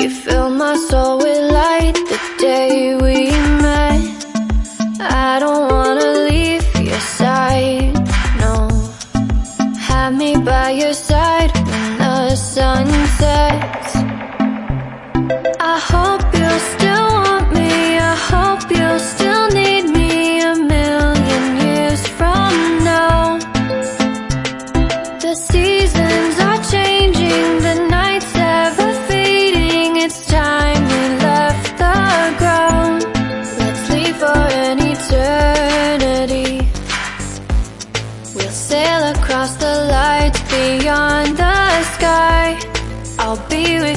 You fill my soul with light the day we met. I don't wanna leave your side, no. Have me by your side when the sun sets. I hope you'll still want me, I hope you'll still need me 1,000,000 years from now. The seasons are changing, the nights ever fading. It's time we left the ground. Let's leave for an eternity. We'll sail across the lights beyond the sky. I'll be with